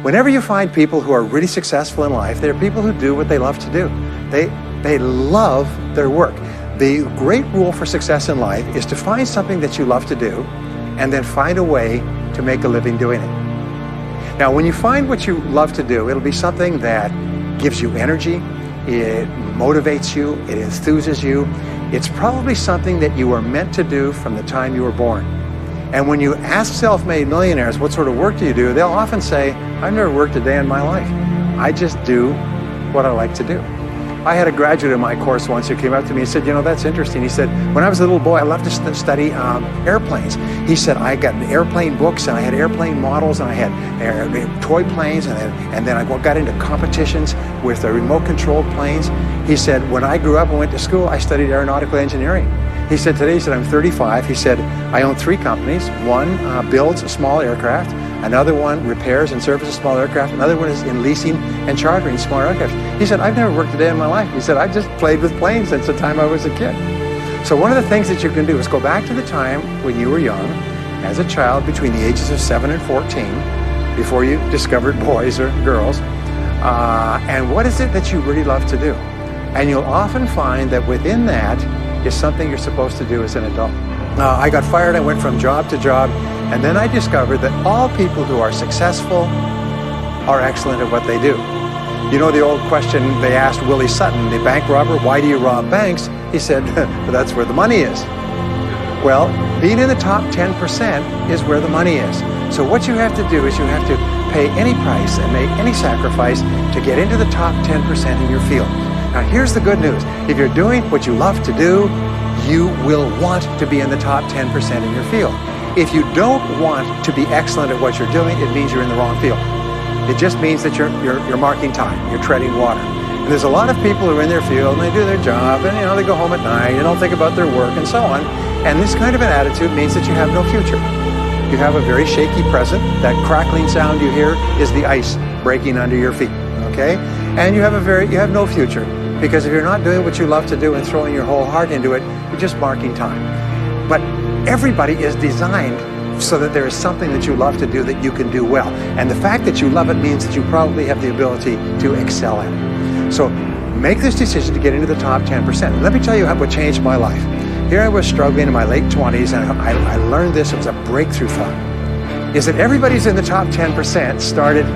Whenever you find people who are really successful in life, they're people who do what they love to do. They love their work. The great rule for success in life is to find something that you love to do and then find a way to make a living doing it. Now, when you find what you love to do, it'll be something that gives you energy, it motivates you, it enthuses you. It's probably something that you were meant to do from the time you were born. And when you ask self-made millionaires, what sort of work do you do? They'll often say, I've never worked a day in my life. I just do what I like to do. I had a graduate in my course once who came up to me and said, you know, that's interesting. He said, when I was a little boy, I loved to study airplanes. He said, I got airplane books and I had airplane models and I had toy planes and then I got into competitions with the remote controlled planes. He said, when I grew up and went to school, I studied aeronautical engineering. He said, today, he said, I'm 35. He said, I own 3 companies. One builds a small aircraft. Another one repairs and services small aircraft. Another one is in leasing and chartering small aircraft. He said, I've never worked a day in my life. He said, I've just played with planes since the time I was a kid. So one of the things that you can do is go back to the time when you were young, as a child between the ages of 7 and 14, before you discovered boys or girls, and what is it that you really love to do? And you'll often find that within that is something you're supposed to do as an adult. I got fired, I went from job to job, and then I discovered that all people who are successful are excellent at what they do. You know the old question they asked Willie Sutton, the bank robber, why do you rob banks? He said, well, that's where the money is. Well, being in the top 10% is where the money is. So what you have to do is you have to pay any price and make any sacrifice to get into the top 10% in your field. Now here's the good news. If you're doing what you love to do, you will want to be in the top 10% in your field. If you don't want to be excellent at what you're doing, it means you're in the wrong field. It just means that you're marking time, you're treading water. And there's a lot of people who are in their field and they do their job and they go home at night and don't think about their work and so on. And this kind of an attitude means that you have no future. You have a very shaky present. That crackling sound you hear is the ice breaking under your feet, okay? And you have no future, because if you're not doing what you love to do and throwing your whole heart into it, you're just marking time. But everybody is designed so that there is something that you love to do that you can do well. And the fact that you love it means that you probably have the ability to excel at it. So make this decision to get into the top 10%. Let me tell you what changed my life. Here I was struggling in my late 20s, and I learned this. It was a breakthrough thought. Is that everybody's in the top 10% started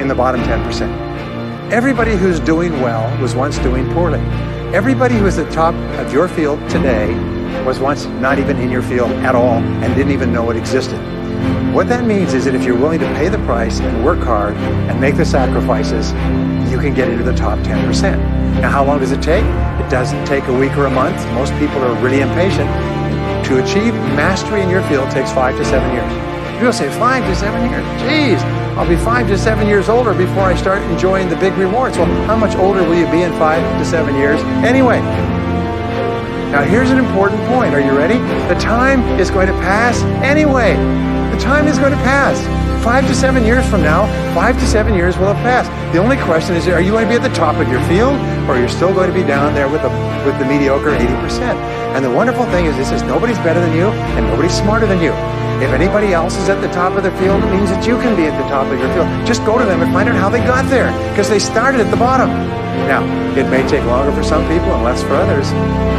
in the bottom 10%. Everybody who's doing well was once doing poorly. Everybody who is at the top of your field today was once not even in your field at all and didn't even know it existed. What that means is that if you're willing to pay the price and work hard and make the sacrifices, you can get into the top 10%. Now, how long does it take? It doesn't take a week or a month. Most people are really impatient. To achieve mastery in your field takes 5 to 7 years. People say 5 to 7 years. Geez, I'll be 5 to 7 years older before I start enjoying the big rewards. Well, how much older will you be in 5 to 7 years anyway? Now, here's an important point. Are you ready? The time is going to pass anyway. The time is going to pass. 5 to 7 years from now, 5 to 7 years will have passed. The only question is, are you going to be at the top of your field, or you're still going to be down there with the mediocre 80%? And the wonderful thing is, nobody's better than you, and nobody's smarter than you. If anybody else is at the top of their field, it means that you can be at the top of your field. Just go to them and find out how they got there, because they started at the bottom. Now, it may take longer for some people and less for others,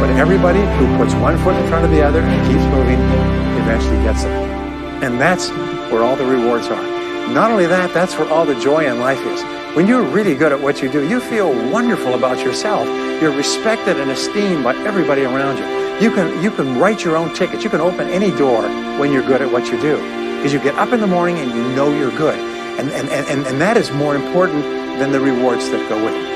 but everybody who puts one foot in front of the other and keeps moving eventually gets it. And that's where all the rewards are. Not only that, that's where all the joy in life is. When you're really good at what you do, you feel wonderful about yourself. You're respected and esteemed by everybody around you. You can write your own tickets. You can open any door when you're good at what you do, because you get up in the morning and you know you're good. And that is more important than the rewards that go with it.